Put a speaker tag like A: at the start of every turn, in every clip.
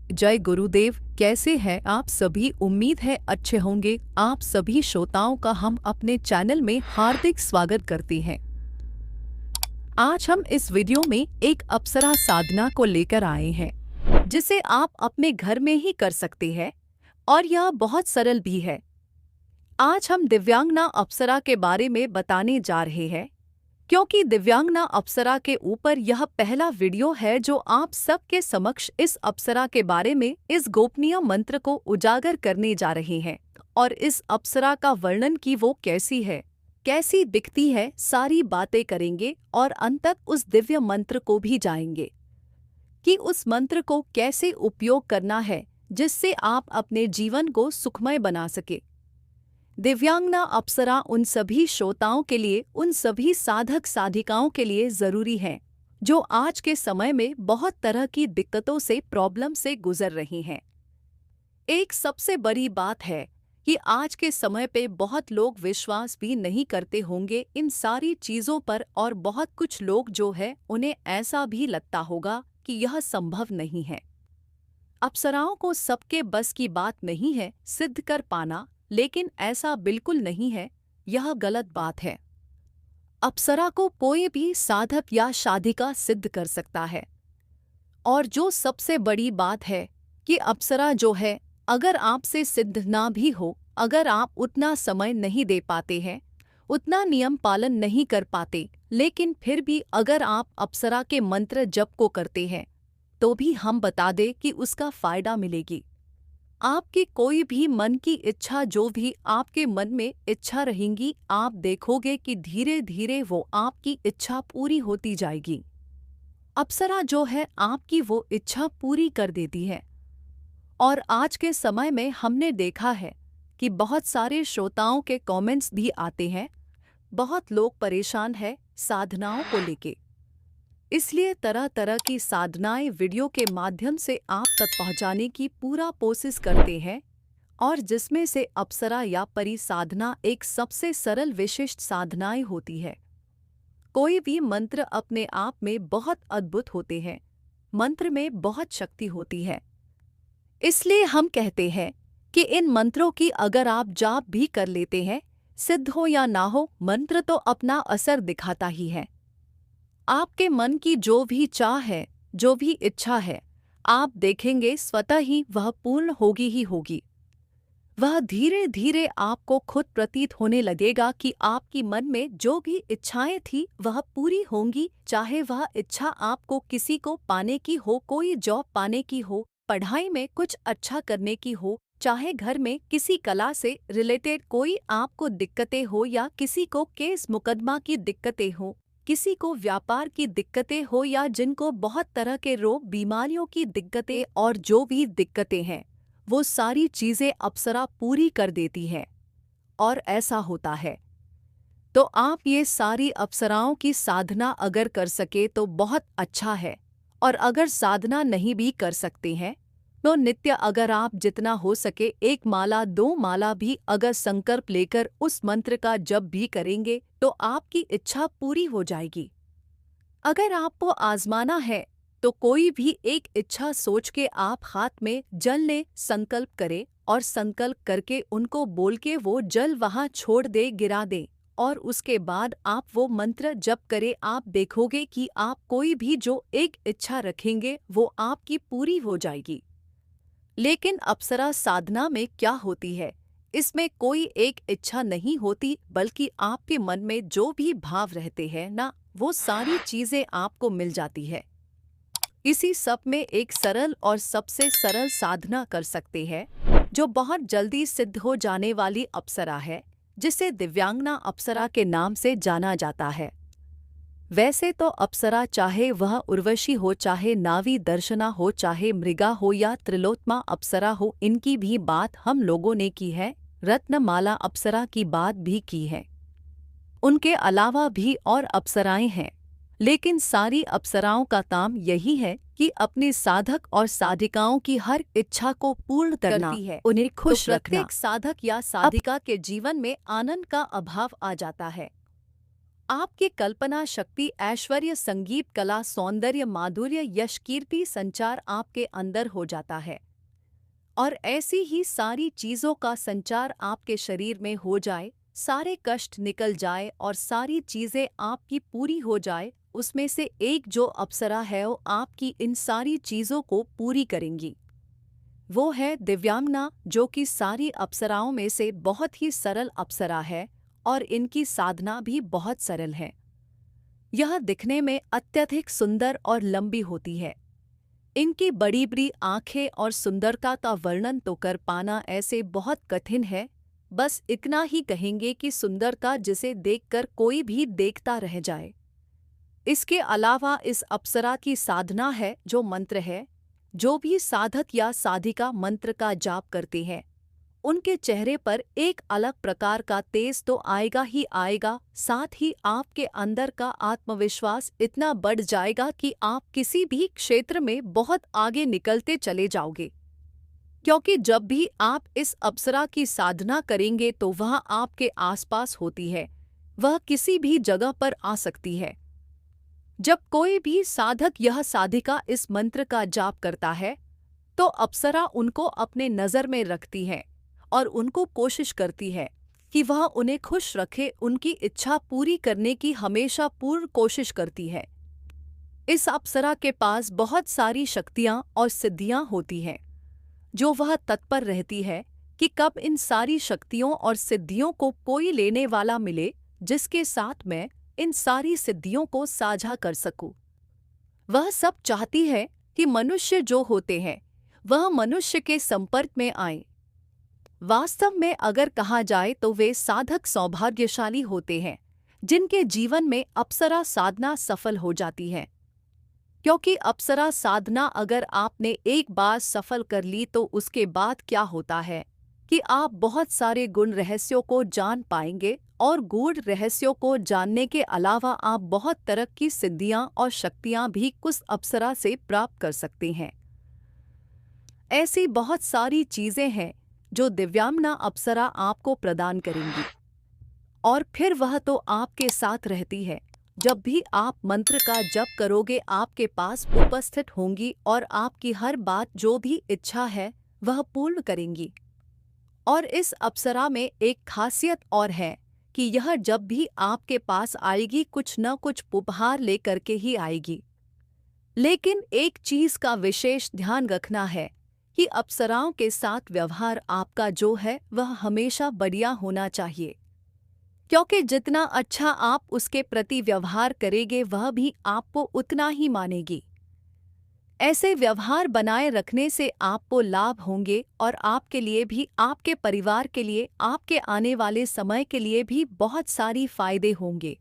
A: जय गुरुदेव। कैसे हैं आप सभी? उम्मीद है अच्छे होंगे। आप सभी श्रोताओं का हम अपने चैनल में हार्दिक स्वागत करते हैं। आज हम इस वीडियो में एक अप्सरा साधना को लेकर आए हैं, जिसे आप अपने घर में ही कर सकते हैं और यह बहुत सरल भी है। आज हम दिव्यांगना अप्सरा के बारे में बताने जा रहे हैं, क्योंकि दिव्यांगना अप्सरा के ऊपर यह पहला वीडियो है जो आप सबके समक्ष इस अप्सरा के बारे में इस गोपनीय मंत्र को उजागर करने जा रहे हैं और इस अप्सरा का वर्णन कि वो कैसी है, कैसी दिखती है, सारी बातें करेंगे और अंत तक उस दिव्य मंत्र को भी जाएंगे कि उस मंत्र को कैसे उपयोग करना है जिससे आप अपने जीवन को सुखमय बना सके। दिव्यांगना अप्सरा उन सभी श्रोताओं के लिए, उन सभी साधक साधिकाओं के लिए जरूरी है जो आज के समय में बहुत तरह की दिक्कतों से, प्रॉब्लम से गुजर रही हैं। एक सबसे बड़ी बात है कि आज के समय पे बहुत लोग विश्वास भी नहीं करते होंगे इन सारी चीज़ों पर, और बहुत कुछ लोग जो है उन्हें ऐसा भी लगता होगा कि यह संभव नहीं है। अप्सराओं को सबके बस की बात नहीं है सिद्ध कर पाना, लेकिन ऐसा बिल्कुल नहीं है, यह गलत बात है। अप्सरा को कोई भी साधक या साधिका सिद्ध कर सकता है। और जो सबसे बड़ी बात है कि अप्सरा जो है, अगर आपसे सिद्ध ना भी हो, अगर आप उतना समय नहीं दे पाते हैं, उतना नियम पालन नहीं कर पाते, लेकिन फिर भी अगर आप अप्सरा के मंत्र जप को करते हैं तो भी हम बता दें कि उसका फायदा मिलेगी। आपकी कोई भी मन की इच्छा, जो भी आपके मन में इच्छा रहेंगी, आप देखोगे कि धीरे धीरे वो आपकी इच्छा पूरी होती जाएगी। अप्सरा जो है आपकी वो इच्छा पूरी कर देती है। और आज के समय में हमने देखा है कि बहुत सारे श्रोताओं के कमेंट्स भी आते हैं, बहुत लोग परेशान हैं साधनाओं को लेके। इसलिए तरह तरह की साधनाएं वीडियो के माध्यम से आप तक पहुंचाने की पूरा कोशिश करते हैं, और जिसमें से अप्सरा या परी साधना एक सबसे सरल विशिष्ट साधनाएं होती है। कोई भी मंत्र अपने आप में बहुत अद्भुत होते हैं, मंत्र में बहुत शक्ति होती है। इसलिए हम कहते हैं कि इन मंत्रों की अगर आप जाप भी कर लेते हैं, सिद्ध हो या ना हो, मंत्र तो अपना असर दिखाता ही है। आपके मन की जो भी चाह है, जो भी इच्छा है, आप देखेंगे स्वतः ही वह पूर्ण होगी ही होगी। वह धीरे धीरे आपको खुद प्रतीत होने लगेगा कि आपकी मन में जो भी इच्छाएं थी वह पूरी होंगी, चाहे वह इच्छा आपको किसी को पाने की हो, कोई जॉब पाने की हो, पढ़ाई में कुछ अच्छा करने की हो, चाहे घर में किसी कला से रिलेटेड कोई आपको दिक्कतें हो, या किसी को केस मुकदमा की दिक्कतें हो, किसी को व्यापार की दिक्कतें हो, या जिनको बहुत तरह के रोग बीमारियों की दिक्कतें, और जो भी दिक्कतें हैं वो सारी चीज़ें अप्सरा पूरी कर देती है। और ऐसा होता है तो आप ये सारी अप्सराओं की साधना अगर कर सके तो बहुत अच्छा है। और अगर साधना नहीं भी कर सकते हैं तो नित्य अगर आप जितना हो सके 1 माला 2 माला भी अगर संकल्प लेकर उस मंत्र का जप भी करेंगे तो आपकी इच्छा पूरी हो जाएगी। अगर आपको आजमाना है तो कोई भी एक इच्छा सोच के आप हाथ में जल ले, संकल्प करें, और संकल्प करके उनको बोल के वो जल वहाँ छोड़ दे, गिरा दे, और उसके बाद आप वो मंत्र जप करें। आप देखोगे कि आप कोई भी जो एक इच्छा रखेंगे वो आपकी पूरी हो जाएगी। लेकिन अप्सरा साधना में क्या होती है, इसमें कोई एक इच्छा नहीं होती, बल्कि आपके मन में जो भी भाव रहते हैं ना, वो सारी चीज़ें आपको मिल जाती है। इसी सब में एक सरल और सबसे सरल साधना कर सकते हैं जो बहुत जल्दी सिद्ध हो जाने वाली अप्सरा है, जिसे दिव्यांगना अप्सरा के नाम से जाना जाता है। वैसे तो अप्सरा चाहे वह उर्वशी हो, चाहे नावी दर्शना हो, चाहे मृगा हो या त्रिलोत्मा अप्सरा हो, इनकी भी बात हम लोगों ने की है, रत्नमाला अप्सरा की बात भी की है। उनके अलावा भी और अप्सराएं हैं, लेकिन सारी अप्सराओं का काम यही है कि अपने साधक और साधिकाओं की हर इच्छा को पूर्ण करना है, उन्हें खुश रखना। प्रत्येक साधक या साधिका के जीवन में आनंद का अभाव आ जाता है, आपकी कल्पना शक्ति, ऐश्वर्य, संगीत, कला, सौंदर्य, माधुर्य, यश, कीर्ति, संचार आपके अंदर हो जाता है। और ऐसी ही सारी चीजों का संचार आपके शरीर में हो जाए, सारे कष्ट निकल जाए और सारी चीजें आपकी पूरी हो जाए, उसमें से एक जो अप्सरा है वो आपकी इन सारी चीजों को पूरी करेंगी। वो है दिव्यांगना, जो कि सारी अप्सराओं में से बहुत ही सरल अप्सरा है और इनकी साधना भी बहुत सरल है। यह दिखने में अत्यधिक सुंदर और लंबी होती है। इनकी बड़ी बड़ी आंखें और सुंदरता का वर्णन तो कर पाना ऐसे बहुत कठिन है। बस इतना ही कहेंगे कि सुंदरता जिसे देखकर कोई भी देखता रह जाए। इसके अलावा इस अप्सरा की साधना है जो मंत्र है। जो भी साधक या साधिका मंत्र का जाप करते हैं, उनके चेहरे पर एक अलग प्रकार का तेज तो आएगा ही आएगा, साथ ही आपके अंदर का आत्मविश्वास इतना बढ़ जाएगा कि आप किसी भी क्षेत्र में बहुत आगे निकलते चले जाओगे। क्योंकि जब भी आप इस अप्सरा की साधना करेंगे तो वह आपके आसपास होती है, वह किसी भी जगह पर आ सकती है। जब कोई भी साधक यह साधिका इस मंत्र का जाप करता है तो अप्सरा उनको अपने नज़र में रखती है और उनको कोशिश करती है कि वह उन्हें खुश रखे, उनकी इच्छा पूरी करने की हमेशा पूर्ण कोशिश करती है। इस अप्सरा के पास बहुत सारी शक्तियाँ और सिद्धियाँ होती हैं, जो वह तत्पर रहती है कि कब इन सारी शक्तियों और सिद्धियों को कोई लेने वाला मिले जिसके साथ मैं इन सारी सिद्धियों को साझा कर सकूं। वह सब चाहती है कि मनुष्य जो होते हैं वह मनुष्य के संपर्क में आए। वास्तव में अगर कहा जाए तो वे साधक सौभाग्यशाली होते हैं जिनके जीवन में अप्सरा साधना सफल हो जाती है। क्योंकि अप्सरा साधना अगर आपने एक बार सफल कर ली तो उसके बाद क्या होता है कि आप बहुत सारे गुण रहस्यों को जान पाएंगे और गूढ़ रहस्यों को जानने के अलावा आप बहुत तरह की सिद्धियां और शक्तियां भी कुछ अप्सरा से प्राप्त कर सकते हैं। ऐसी बहुत सारी चीजें हैं जो दिव्यांगना अप्सरा आपको प्रदान करेंगी और फिर वह तो आपके साथ रहती है। जब भी आप मंत्र का जप करोगे आपके पास उपस्थित होंगी और आपकी हर बात जो भी इच्छा है वह पूर्ण करेंगी। और इस अप्सरा में एक खासियत और है कि यह जब भी आपके पास आएगी कुछ न कुछ उपहार लेकर के ही आएगी। लेकिन एक चीज का विशेष ध्यान रखना है कि अप्सराओं के साथ व्यवहार आपका जो है वह हमेशा बढ़िया होना चाहिए, क्योंकि जितना अच्छा आप उसके प्रति व्यवहार करेंगे वह भी आपको उतना ही मानेगी। ऐसे व्यवहार बनाए रखने से आपको लाभ होंगे और आपके लिए भी, आपके परिवार के लिए, आपके आने वाले समय के लिए भी बहुत सारी फायदे होंगे।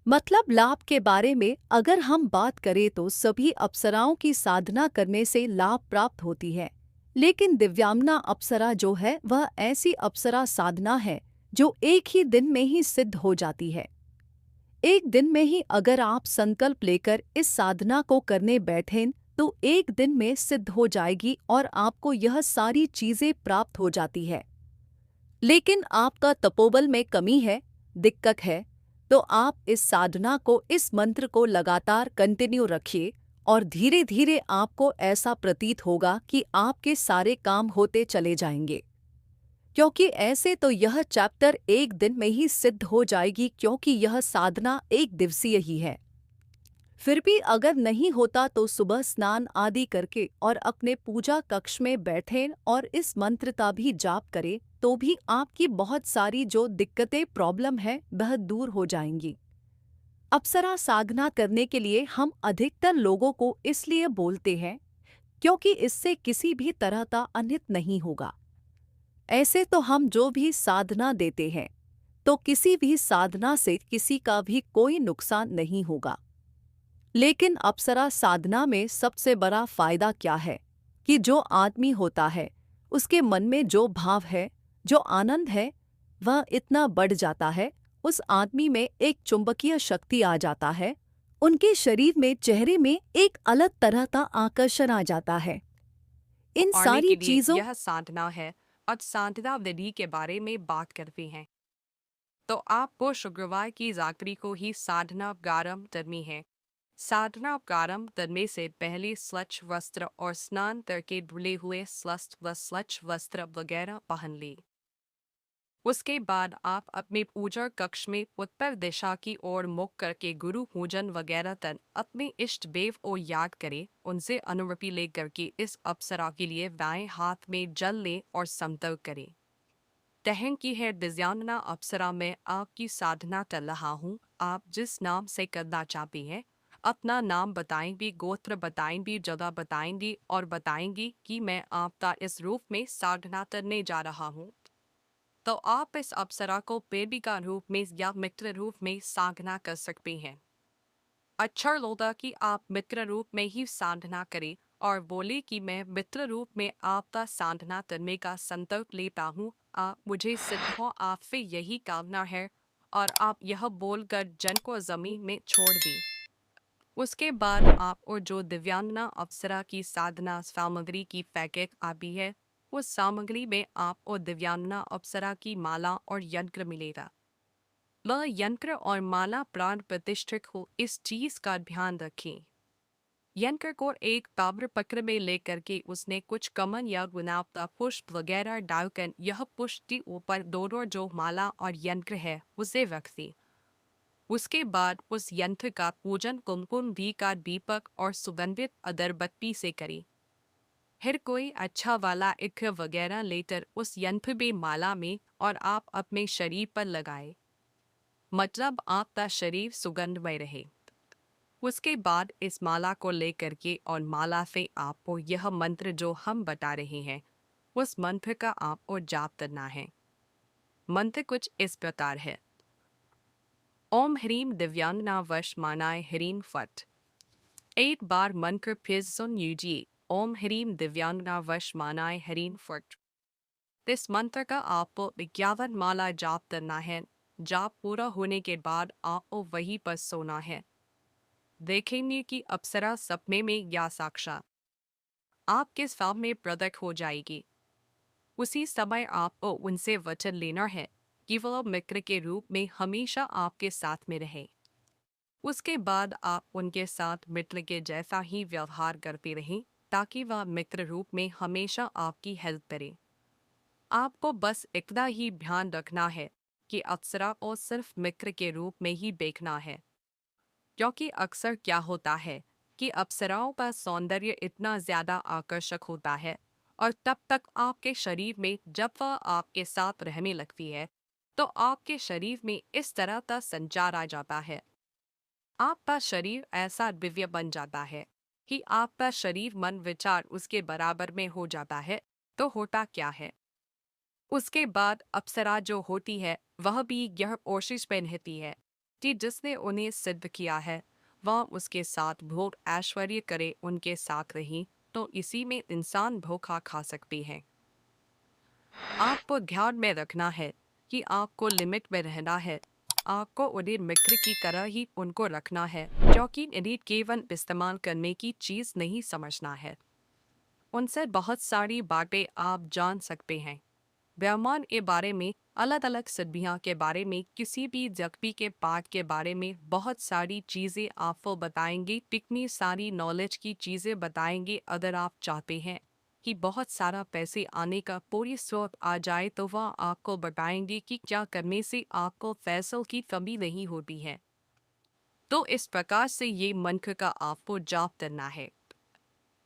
A: मतलब लाभ के बारे में अगर हम बात करें तो सभी अप्सराओं की साधना करने से लाभ प्राप्त होती है, लेकिन दिव्यांगना अप्सरा जो है वह ऐसी अप्सरा साधना है जो एक ही दिन में ही सिद्ध हो जाती है। एक दिन में ही अगर आप संकल्प लेकर इस साधना को करने बैठें तो एक दिन में सिद्ध हो जाएगी और आपको यह सारी चीजें प्राप्त हो जाती है। लेकिन आपका तपोबल में कमी है, दिक्कत है, तो आप इस साधना को, इस मंत्र को लगातार कंटिन्यू रखिए और धीरे धीरे आपको ऐसा प्रतीत होगा कि आपके सारे काम होते चले जाएंगे। क्योंकि ऐसे तो यह चैप्टर एक दिन में ही सिद्ध हो जाएगी, क्योंकि यह साधना एक दिवसीय ही है। फिर भी अगर नहीं होता तो सुबह स्नान आदि करके और अपने पूजा कक्ष में बैठें और इस मंत्र का भी जाप करें तो भी आपकी बहुत सारी जो दिक्कतें, प्रॉब्लम है वह दूर हो जाएंगी। अप्सरा साधना करने के लिए हम अधिकतर लोगों को इसलिए बोलते हैं क्योंकि इससे किसी भी तरह का अनित नहीं होगा। ऐसे तो हम जो भी साधना देते हैं तो किसी भी साधना से किसी का भी कोई नुकसान नहीं होगा। लेकिन अप्सरा साधना में सबसे बड़ा फायदा क्या है कि जो आदमी होता है उसके मन में जो भाव है, जो आनंद है, वह इतना बढ़ जाता है, उस आदमी में एक चुंबकीय शक्ति आ जाता है, उनके शरीर में, चेहरे में एक अलग तरह का आकर्षण आ जाता है। इन सारी चीजों
B: यह साधना है और साधना विधि के बारे में बात करते हैं। तो आपको शुक्रवार की रात्रि को ही साधना प्रारंभ करनी है। साधना प्रारंभ करने से पहले स्वच्छ वस्त्र और स्नान करके धुले हुए स्वच्छ वस्त्र वगैरह पहन ली। उसके बाद आप अपने पूजा कक्ष में उत्तर दिशा की ओर मुख करके गुरु पूजन वगैरह तक अपने इष्ट देव को याद करें, उनसे अनुमति लेकर के इस अप्सरा के लिए दाएं हाथ में जल लें और संकल्प करें। कहें कि है दिव्यांगना अप्सरा में आपकी साधना कर रहा हूँ। आप जिस नाम से करना चाहती हैं अपना नाम बताएंगी, गोत्र बताएंगी, जगह बताएंगी और बताएंगी कि मैं आपका इस रूप में साधना करने जा रहा हूँ। तो आप इस अप्सरा को बेबिका रूप में या मित्र रूप में साधना कर सकते हैं। अच्छा होगा कि आप मित्र रूप में ही साधना करें और बोले कि मैं मित्र रूप में आपका साधना करने का संकल्प लेता हूँ। आप मुझे सिद्ध हो, आपसे यही कामना है। और आप यह बोलकर जन को जमीन में छोड़ दी। उसके बाद आप और जो दिव्यांगना अप्सरा की साधना सामग्री की पैकेट आती है, उस सामग्री में आप और दिव्यांगना अप्सरा की माला और यंत्र मिलेगा। वह यंत्र और माला प्राण प्रतिष्ठित हो, इस चीज का ध्यान रखें। यंत्र को एक ताम्र पत्र में लेकर के उसने कुछ कमल या गुलाब का पुष्प वगैरह डालकर यह पुष्प के ऊपर दोनों जो माला और यंत्र है उसे रख दी। उसके बाद उस यंत्र का पूजन कुमकुम घी का दीपक और सुगंधित अगरबत्ती से करें। फिर कोई अच्छा वाला इत्र वगैरह लेकर उस यंत्र में माला में और आप अपने शरीर पर लगाए, मतलब आपका शरीर सुगंधमय रहे। उसके बाद इस माला को लेकर के और माला से आपको यह मंत्र जो हम बता रहे हैं उस मंत्र का आपको जाप करना है। मंत्र कुछ इस प्रकार है। ओम ह्रीम दिव्यांगना वश मानाय ह्रीम फट। एक बार मंत्र फिर सुन लीजिए। ओम ह्रीम दिव्यांगना वश मानाय ह्रीम फट। इस मंत्र का आपको 51 माला जाप करना है। जाप पूरा होने के बाद आपको वहीं पर सोना है। देखेंगे कि अप्सरा सपने में या साक्षात आपके सामने प्रकट हो जाएगी। उसी समय आपको उनसे वचन लेना है कि वह मित्र के रूप में हमेशा आपके साथ में रहे। उसके बाद आप उनके साथ मित्र के जैसा ही व्यवहार करते रहें ताकि वह मित्र रूप में हमेशा आपकी हेल्प करे। आपको बस इतना ही ध्यान रखना है कि अप्सरा को सिर्फ मित्र के रूप में ही देखना है, क्योंकि अक्सर क्या होता है कि अप्सराओं का सौंदर्य इतना ज्यादा आकर्षक होता है और तब तक आपके शरीर में जब वह आपके साथ रहने लगती है तो आपके शरीर में इस तरह का संचार आ जाता है। आपका शरीर ऐसा दिव्य बन जाता है कि आपका शरीर मन विचार उसके बराबर में हो जाता है। तो होता क्या है, उसके बाद अप्सरा जो होती है वह भी यह कोशिश में रहती है कि जिसने उन्हें सिद्ध किया है वह उसके साथ भोग ऐश्वर्य करे, उनके साथ रही तो इसी में इंसान धोखा खा सकती है। आपको ध्यान में रखना है कि आपको लिमिट में रहना है। आपको उन्हें मित्र की तरह ही उनको रखना है, क्योंकि इन्हें केवल इस्तेमाल करने की चीज नहीं समझना है। उनसे बहुत सारी बातें आप जान सकते हैं। ब्रह्मांड के बारे में, अलग अलग सिद्धियाँ के बारे में, किसी भी व्यक्ति के पाठ के बारे में बहुत सारी चीज़ें आपको बताएंगे। कितनी सारी नॉलेज की चीज़ें बताएंगे। अगर आप चाहते हैं कि बहुत सारा पैसे आने का पूरी स्रोत आ जाए तो वह आपको बताएंगे कि क्या करने से आपको पैसों की कमी नहीं होती है। तो इस प्रकार से ये मंत्र का आपको जाप करना है।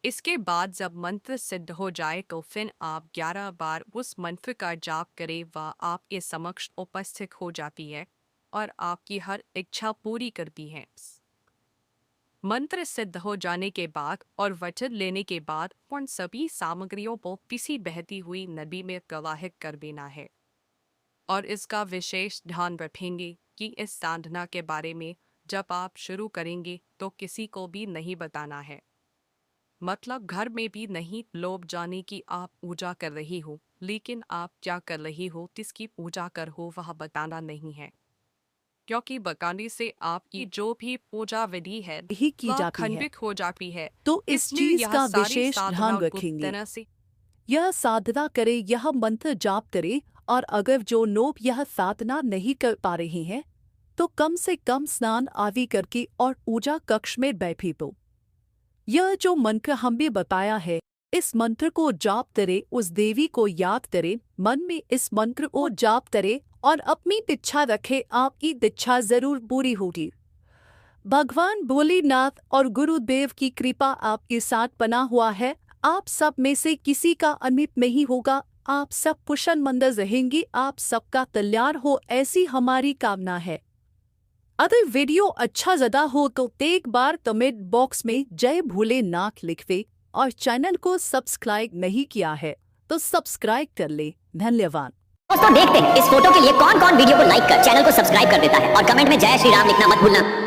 B: इसके बाद जब मंत्र सिद्ध हो जाए तो फिर आप 11 बार उस मंत्र का जाप करें। वह आपके समक्ष उपस्थित हो जाती है और आपकी हर इच्छा पूरी करती है। मंत्र सिद्ध हो जाने के बाद और वचन लेने के बाद उन सभी सामग्रियों को किसी बहती हुई नदी में प्रवाहित कर देना है। और इसका विशेष ध्यान रखेंगे कि इस साधना के बारे में जब आप शुरू करेंगे तो किसी को भी नहीं बताना है। मतलब घर में भी नहीं लोग जाने की आप पूजा कर रही हो, लेकिन आप क्या कर रही हो, किसकी पूजा कर हो वह बताना नहीं है, क्योंकि बताने से आपकी जो भी पूजा विधि है
A: ही की
B: वह
A: जाती है,
B: खंडित हो जाती है।
A: तो इस
B: इसलिए
A: चीज
B: यह
A: का
B: सारी
A: विशेष ध्यान
B: साधना गुप्त
A: रखेंगे।
B: तरह से
A: यह साधना करे, यह मंत्र जाप करे और अगर जो लोग यह साधना नहीं कर पा रहे हैं तो कम से कम स्नान आदि करके और पूजा कक्ष में बैठे तो यह जो मंत्र हमें बताया है, इस मंत्र को जाप करे, उस देवी को याद करे, मन में इस मंत्र को जाप करे और अपनी इच्छा रखे, आपकी इच्छा जरूर पूरी होगी। भगवान भोलेनाथ और गुरुदेव की कृपा आपके साथ बना हुआ है। आप सब में से किसी का अनित नहीं होगा। आप सब कुशल मंगल रहेंगे। आप सबका कल्याण हो, ऐसी हमारी कामना है। अगर वीडियो अच्छा ज़्यादा हो तो एक बार कमेंट बॉक्स में जय भोलेनाथ लिखवे और चैनल को सब्सक्राइब नहीं किया है तो सब्सक्राइब कर ले। धन्यवाद।
C: दोस्तों देखते हैं इस फोटो के लिए कौन कौन वीडियो को लाइक कर चैनल को सब्सक्राइब कर देता है और कमेंट में जय श्री राम लिखना मत भूलना।